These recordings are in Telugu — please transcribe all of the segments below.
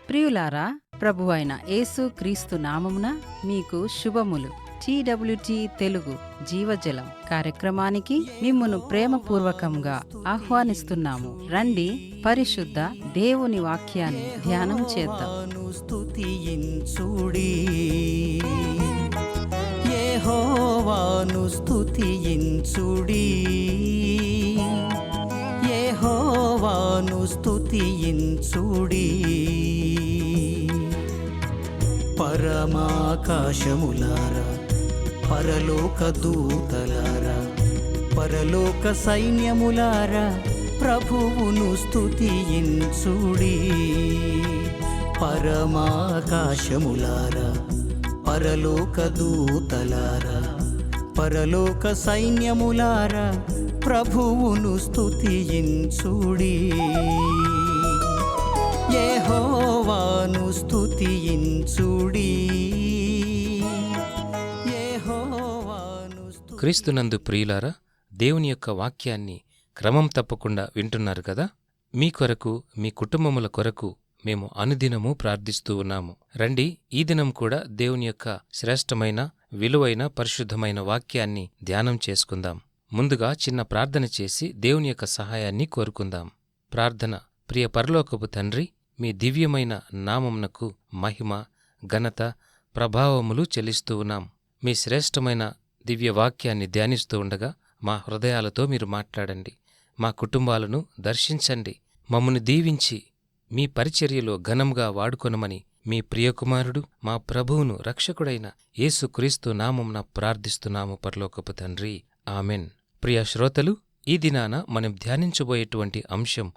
ప్రియులారా, ప్రభువైన యేసు క్రీస్తు నామమున మీకు శుభములు. TWT తెలుగు జీవజలం కార్యక్రమానికి మిమ్మును ప్రేమపూర్వకంగా ఆహ్వానిస్తున్నాము. రండి, పరిశుద్ధ దేవుని వాక్యాన్ని ధ్యానం చేద్దాం. స్తుతించుడి, యెహోవాను స్తుతించుడి, యెహోవాను స్తుతించుడి. పరమాకాశములారా, పరలోక దూతలారా, పరలోక సైన్యములారా, ప్రభువును స్తుతించుడి. పరమాకాశములారా, పరలోక దూతలారా, పరలోక సైన్యములారా, ప్రభువును స్తుతించుడి. యెహోవాను స్తుతించుడి, యెహోవాను క్రీస్తునందు ప్రియులారా, దేవుని యొక్క వాక్యాన్ని క్రమం తప్పకుండా వింటున్నారు కదా. మీ కొరకు, మీ కుటుంబముల కొరకు మేము అనుదినము ప్రార్థిస్తూ ఉన్నాము. రండి, ఈ దినం కూడా దేవుని యొక్క శ్రేష్టమైన, విలువైన, పరిశుద్ధమైన వాక్యాన్ని ధ్యానం చేసుకుందాం. ముందుగా చిన్న ప్రార్థన చేసి దేవుని యొక్క సహాయాన్ని కోరుకుందాం. ప్రార్థన. ప్రియ పరలోకపు తండ్రి, మీ దివ్యమైన నామమునకు మహిమ, ఘనత, ప్రభావములు చెల్లిస్తూ ఉన్నాం. మీ శ్రేష్టమైన దివ్య వాక్యాన్ని ధ్యానిస్తూ ఉండగా మా హృదయాలతో మీరు మాట్లాడండి. మా కుటుంబాలను దర్శించండి. మమ్మను దీవించి మీ పరిచర్యలో ఘనంగా వాడుకొనమని మీ ప్రియకుమారుడు, మా ప్రభువును రక్షకుడైన యేసుక్రీస్తు నామమున ప్రార్థిస్తున్నాము పరలోకపు తండ్రి. ఆమెన్. ప్రియ శ్రోతలు, ఈ దినాన మనం ధ్యానించబోయేటువంటి అంశం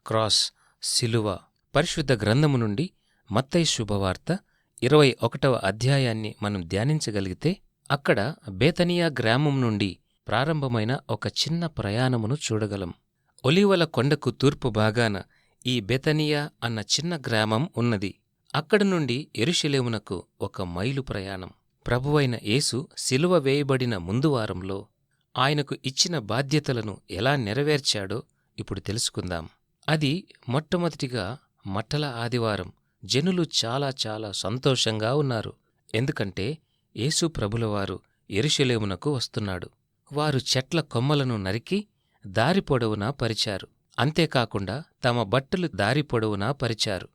క్రాస్, సిలువ. పరిశుద్ధ గ్రంథము నుండి మత్తయి శుభవార్త 21వ అధ్యాయాన్ని మనం ధ్యానించగలిగితే అక్కడ బేతనియా గ్రామం నుండి ప్రారంభమైన ఒక చిన్న ప్రయాణమును చూడగలం. ఒలీవల కొండకు తూర్పు భాగాన ఈ బేతనియా అన్న చిన్న గ్రామం ఉన్నది. అక్కడి నుండి యెరూషలేమునకు 1 మైలు ప్రయాణం. ప్రభువైన యేసు సిలువ వేయబడిన ముందు వారంలో ఆయనకు ఇచ్చిన బాధ్యతలను ఎలా నెరవేర్చాడో ఇప్పుడు తెలుసుకుందాం. అది మొట్టమొదటిగా మట్టల ఆదివారం. జనులు చాలా చాలా సంతోషంగా ఉన్నారు. ఎందుకంటే యేసు ప్రభులవారు యెరూషలేమునకు వస్తున్నాడు. వారు చెట్ల కొమ్మలను నరికి దారి పొడవునా పరిచారు. అంతేకాకుండా తమ బట్టలు దారి పొడవునా పరిచారు.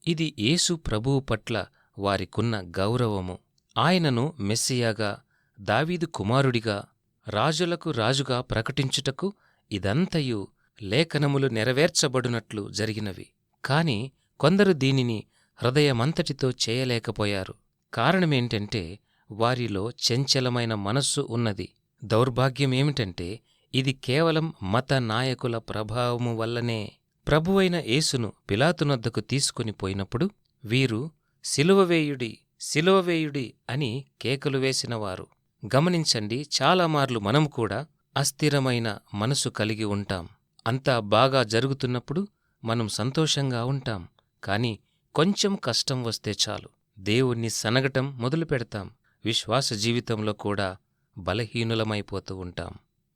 ఇది యేసు ప్రభువు పట్ల వారికున్న గౌరవము. ఆయనను మెస్సియాగా, దావీదు కుమారుడిగా, రాజులకు రాజుగా ప్రకటించుటకు ఇదంతయు లేఖనములు నెరవేర్చబడునట్లు జరిగినవి. కాని కొందరు దీనిని హృదయమంతటితో చేయలేకపోయారు. కారణమేంటంటే వారిలో చంచలమైన మనస్సు ఉన్నది. దౌర్భాగ్యమేమిటంటే ఇది కేవలం మత నాయకుల ప్రభావము వల్లనే. ప్రభువైన యేసును పిలాతునొద్దకు తీసుకుని పోయినప్పుడు వీరు సిలువవేయుడి, సిలువవేయుడి అని కేకలు వేసినవారు. గమనించండి, చాలామార్లు మనం కూడా అస్థిరమైన మనసు కలిగి ఉంటాం. అంతా బాగా జరుగుతున్నప్పుడు మనం సంతోషంగా ఉంటాం. కాని కొంచెం కష్టం వస్తే చాలు దేవుణ్ణి సనగటం మొదలుపెడతాం. విశ్వాస జీవితంలో కూడా బలహీనులమైపోతూ ఉంటాం.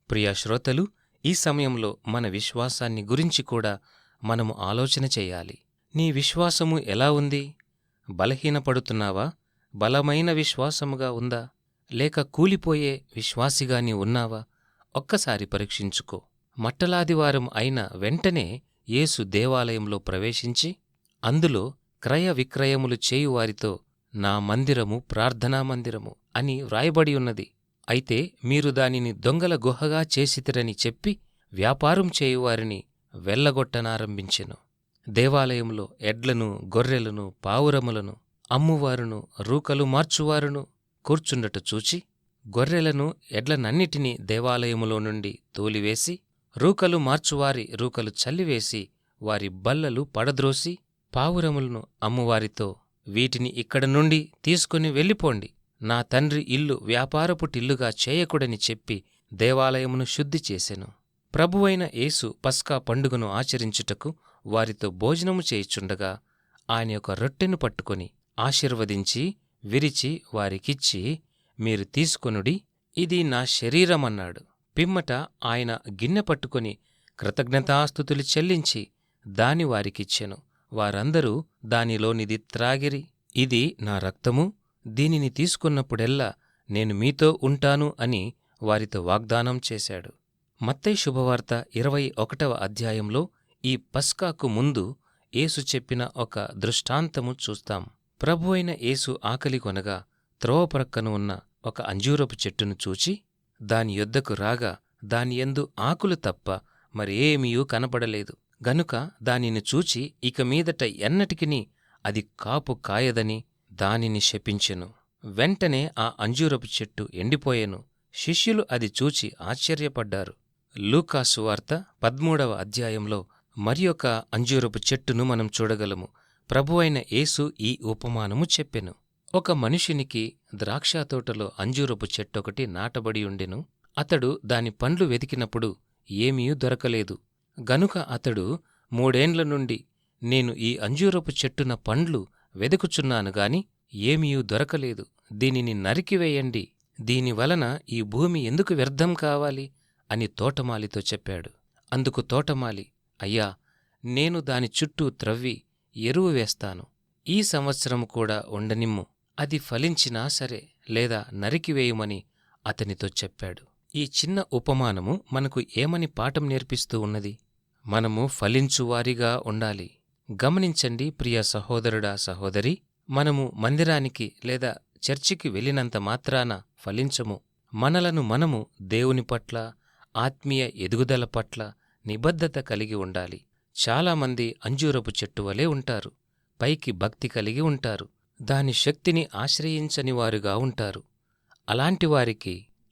ప్రియ శ్రోతలు, ఈ సమయంలో మన విశ్వాసాన్ని గురించి కూడా మనము ఆలోచన చెయ్యాలి. నీ విశ్వాసము ఎలా ఉంది? బలహీనపడుతున్నావా? బలమైన విశ్వాసముగా ఉందా? లేక కూలిపోయే విశ్వాసిగాని ఉన్నావా? ఒక్కసారి పరీక్షించుకో. మట్టలాదివారం అయిన వెంటనే యేసు దేవాలయంలో ప్రవేశించి అందులో క్రయ విక్రయములు చేయువారితో నా మందిరము ప్రార్థనా మందిరము అని వ్రాయబడి ఉన్నది. అయితే మీరు దానిని దొంగల గుహగా చేసితిరని చెప్పి వ్యాపారం చేయువారిని వెళ్లగొట్టనారంభించెను. దేవాలయంలో ఎడ్లను, గొర్రెలను, పావురములను అమ్మువారును, రూకలు మార్చువారును కూర్చుండట చూచి గొర్రెలను, ఎడ్లనన్నిటినీ దేవాలయములో నుండి తోలివేసి, రూకలు మార్చువారి రూకలు చల్లివేసి, వారి బల్లలు పడద్రోసి, పావురములను అమ్మువారితో వీటిని ఇక్కడ నుండి తీసుకుని వెళ్ళిపోండి, నా తండ్రి ఇల్లు వ్యాపారపు టిల్లుగా చేయకుడని చెప్పి దేవాలయమును శుద్ధి చేసెను. ప్రభువైన యేసు పస్కా పండుగను ఆచరించుటకు వారితో భోజనము చేయుచుండగా ఆయన యొక్క రొట్టెను పట్టుకొని ఆశీర్వదించి విరిచి వారికిచ్చి, మీరు తీసుకొనుడి, ఇది నా శరీరమన్నాడు. పిమ్మట ఆయన గిన్నె పట్టుకొని కృతజ్ఞతాస్తుతులు చెల్లించి దాని వారికిచ్చెను. వారందరూ దానిలోనిది త్రాగిరి. ఇది నా రక్తము, దీనిని తీసుకున్నప్పుడెల్లా నేను మీతో ఉంటాను అని వారితో వాగ్దానం చేశాడు. మత్తయి శుభవార్త 21వ అధ్యాయంలో ఈ పస్కాకు ముందు యేసు చెప్పిన ఒక దృష్టాంతము చూస్తాం. ప్రభువైన యేసు ఆకలి కొనగా త్రోవ ప్రక్కన ఉన్న ఒక అంజూరపు చెట్టును చూచి దాని యొద్దకు రాగా దానియందు ఆకులు తప్ప మరేమీయూ కనపడలేదు. గనుక దానిని చూచి ఇక మీదట ఎన్నటికినీ అది కాపు కాయదని దానిని శపించెను. వెంటనే ఆ అంజూరపు చెట్టు ఎండిపోయెను. శిష్యులు అది చూచి ఆశ్చర్యపడ్డారు. లూకాసు వార్త 13వ అధ్యాయంలో మరియొక అంజూరపు చెట్టును మనం చూడగలము. ప్రభువైన యేసు ఈ ఉపమానము చెప్పెను. ఒక మనుషునికి ద్రాక్షతోటలో అంజూరపు చెట్టొకటి నాటబడి ఉండెను. అతడు దాని పండ్లు వెతికినప్పుడు ఏమీ దొరకలేదు. గనుక అతడు 3 ఏండ్ల నుండి నేను ఈ అంజూరపు చెట్టున పండ్లు వెదుకుచున్నాను గాని ఏమీ దొరకలేదు. దీనిని నరికివేయండి. దీనివలన ఈ భూమి ఎందుకు వ్యర్థం కావాలి అని తోటమాలితో చెప్పాడు. అందుకు తోటమాలి, అయ్యా, నేను దాని చుట్టూ త్రవ్వి ఎరువు వేస్తాను. ఈ సంవత్సరం కూడా ఉండనిమ్ము. అది ఫలించినా సరే, లేదా నరికివేయుమని అతనితో చెప్పాడు. ఈ చిన్న ఉపమానము మనకు ఏమని పాఠం నేర్పిస్తూ ఉన్నది? మనము ఫలించువారిగా ఉండాలి. గమనించండి ప్రియ సహోదరుడా, సహోదరి, మనము మందిరానికి లేదా చర్చికి వెళ్ళినంత మాత్రాన ఫలించము. మనలను మనము దేవుని పట్ల, ఆత్మీయ ఎదుగుదల పట్ల నిబద్ధత కలిగి ఉండాలి. చాలామంది అంజూరపు చెట్టు వలె ఉంటారు. పైకి భక్తి కలిగి ఉంటారు. దాని శక్తిని ఆశ్రయించని వారుగా ఉంటారు.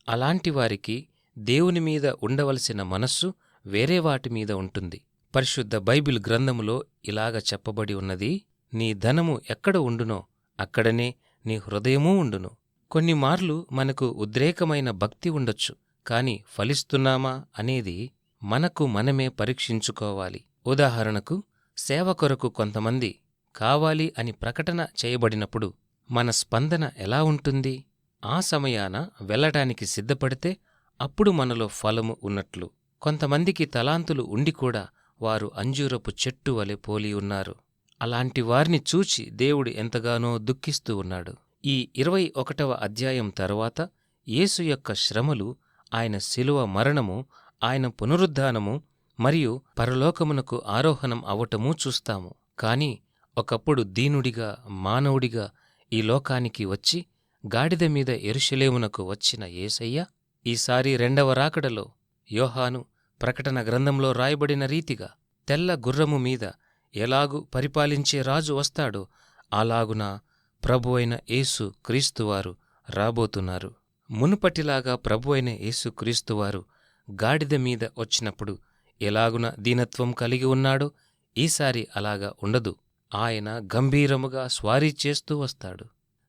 అలాంటివారికి దేవుని మీద ఉండవలసిన మనస్సు వేరే వాటి మీద ఉంటుంది. పరిశుద్ధ బైబిల్ గ్రంథములో ఇలాగ చెప్పబడి ఉన్నది, నీ ధనము ఎక్కడ ఉండునో అక్కడనే నీ హృదయమూ ఉండును. కొన్నిమార్లు మనకు ఉద్రేకమైన భక్తి ఉండొచ్చు, కాని ఫలిస్తున్నామా అనేది మనకు మనమే పరీక్షించుకోవాలి. ఉదాహరణకు, సేవ కొరకు కొంతమంది కావాలి అని ప్రకటన చేయబడినప్పుడు మన స్పందన ఎలా ఉంటుంది? ఆ సమయాన వెళ్లటానికి సిద్ధపడితే అప్పుడు మనలో ఫలము ఉన్నట్లు. కొంతమందికి తలాంతులు ఉండి కూడా వారు అంజూరపు చెట్టు వలె పోలి ఉన్నారు. అలాంటి వారిని చూచి దేవుడు ఎంతగానో దుఃఖిస్తూ ఉన్నాడు. ఈ 21వ అధ్యాయం తరువాత యేసు యొక్క శ్రమలు, ఆయన శిలువ మరణము, ఆయన పునరుద్ధానము మరియు పరలోకమునకు ఆరోహణం అవటమూ చూస్తాము. కాని ఒకప్పుడు దీనుడిగా, మానవుడిగా ఈ లోకానికి వచ్చి గాడిద మీద యెరూషలేమునకు వచ్చిన యేసయ్య ఈసారి 2వ రాకడలో యోహాను ప్రకటన గ్రంథంలో రాయబడిన రీతిగా తెల్ల గుర్రము మీద ఎలాగు పరిపాలించే రాజు వస్తాడో అలాగున ప్రభువైన యేసు క్రీస్తువారు రాబోతున్నారు. మునుపటిలాగా ప్రభువైన యేసు క్రీస్తువారు గాడిద మీద వచ్చినప్పుడు ఎలాగున దీనత్వం కలిగి ఉన్నాడో ఈసారి అలాగా ఉండదు. ఆయన గంభీరముగా స్వారీ చేస్తూ వస్తాడు.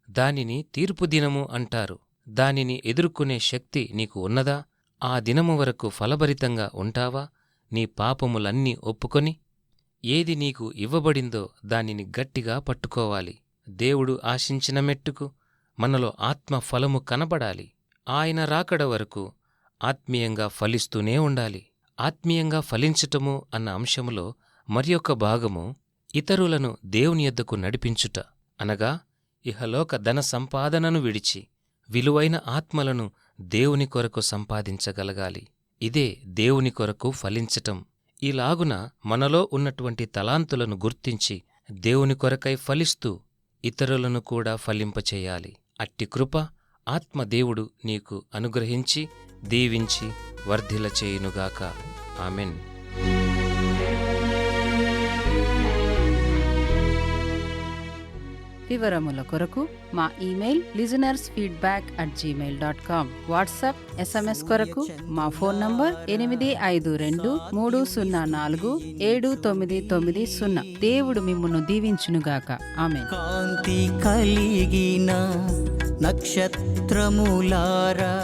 దానిని తీర్పు దినము అంటారు. దానిని ఎదుర్కొనే శక్తి నీకు ఉన్నదా? ఆ దినము వరకు ఫలభరితంగా ఉంటావా? నీ పాపములన్నీ ఒప్పుకొని ఏది నీకు ఇవ్వబడిందో దానిని గట్టిగా పట్టుకోవాలి. దేవుడు ఆశించిన మెట్టుకు మనలో ఆత్మ ఫలము కనబడాలి. ఆయన రాకడ వరకు ఆత్మీయంగా ఫలిస్తూనే ఉండాలి. ఆత్మీయంగా ఫలించటము అన్న అంశములో మరియొక భాగము ఇతరులను దేవుని యొద్దకు నడిపించుట, అనగా ఇహలోక ధన సంపాదనను విడిచి విలువైన ఆత్మలను దేవుని కొరకు సంపాదించగలగాలి. ఇదే దేవుని కొరకు ఫలించటం. ఈలాగున మనలో ఉన్నటువంటి తలాంతులను గుర్తించి దేవుని కొరకై ఫలిస్తూ ఇతరులను కూడా ఫలింపచేయాలి. అట్టి కృప ఆత్మదేవుడు నీకు అనుగ్రహించి దీవించి వర్ధిల చేయునుగాక. ఆమెన్. వివరముల కొరకు మా ఇమెయిల్ listenersfeedback@gmail.com. వాట్సాప్, SMS కొరకు మా ఫోన్ నంబర్ 8523047990. దేవుడు మిమ్మును దీవించునుగాక. ఆమేన్. కాంతి కలిగిన నక్షత్రములారా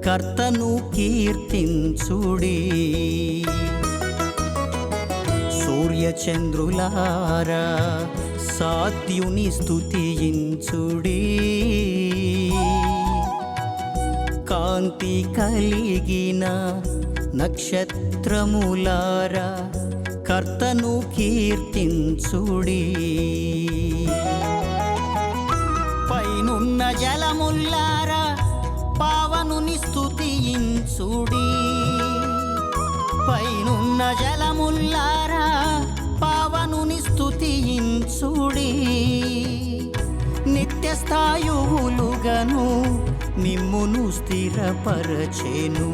కర్తను కీర్తించుడి. సూర్యచంద్రులారా సాత్యుని స్తుతించుడి. కాంతి కలిగిన నక్షత్రములారా కర్తను కీర్తించుడి. పైనున్న జలముల్లారా పావనుని స్తుతించుడి. పైనున్న జలముల్లారా పావనుని స్తుతించుడి. నిత్యస్థాయువులుగను మిమ్మును స్థిరపరచెను.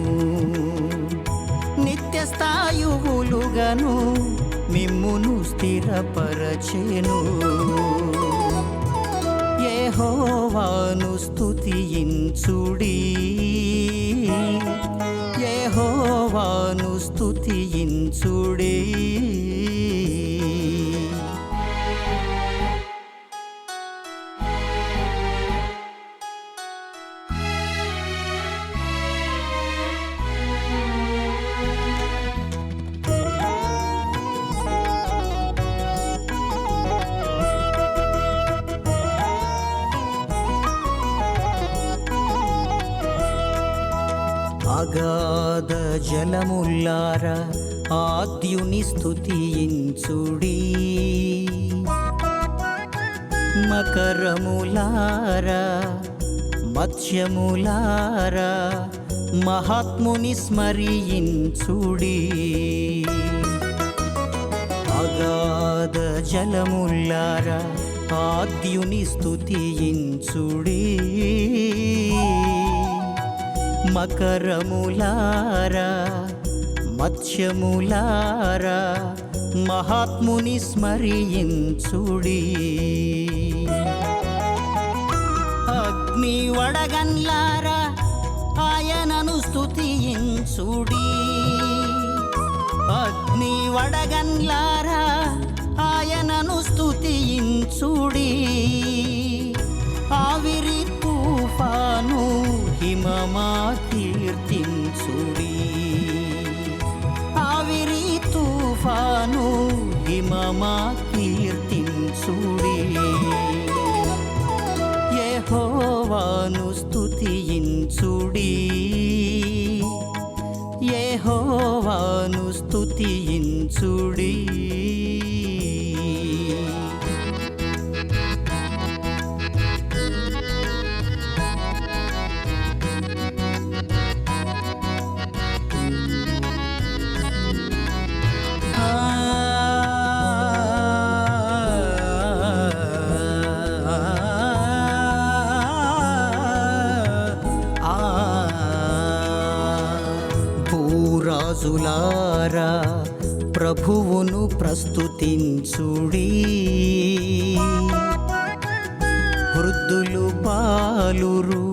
నిత్యస్థాయువులుగను మిమ్మును స్థిరపరచెను. యెహోవాను స్తుతించుడి. యెహోవాను స్తుతించుడి. అగాధ జలముల్లారా ఆద్యుని స్తుతించుడి. మకరములారా మత్స్యములారా మహాత్ముని స్మరించుడి. అగాధ జలముల్లారా ఆద్యుని స్తుతించుడి. మకరములారా మత్స్యములారా మహాత్ముని స్మరించుడి. అగ్ని వడగన్లారా ఆయనను స్తుతించుడి. అగ్ని వడగన్లారా ఆయనను స్తుతించుడి. ఆవిరి తుఫాను హిమమా కీర్తించుడి. ఆవిరి తుఫాను హిమమా కీర్తించుడి. యెహోవాను స్తుతించుడి. యెహోవాను స్తుతించుడి. భూరాజులారా ప్రభువును ప్రస్తుతించుడి. వృద్ధులు బాలురు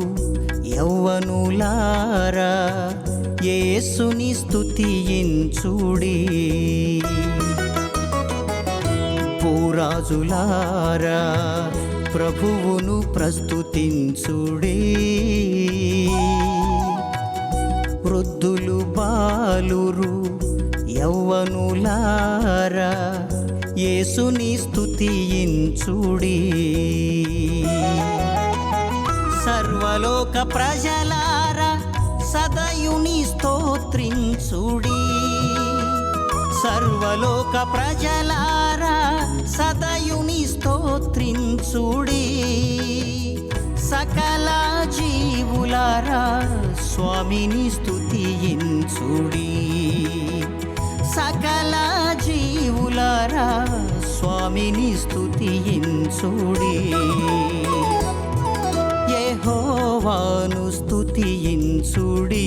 యవ్వనులారా యేసుని స్తుతించుడి. భూరాజులారా ప్రభువును ప్రస్తుతించుడి. వృద్ధులు బాలురు యవ్వనులారా యేసుని స్తుతించుడి. సర్వలోక ప్రజలారా సదయుని స్తోత్రించుడి. సర్వలోక ప్రజలారా సదయుని స్తోత్రించుడి. సకల జీవులారా స్వామిని స్తుతించుడి. సకల జీవులారా స్వామిని స్తుతించుడి. యెహోవాను స్తుతించుడి.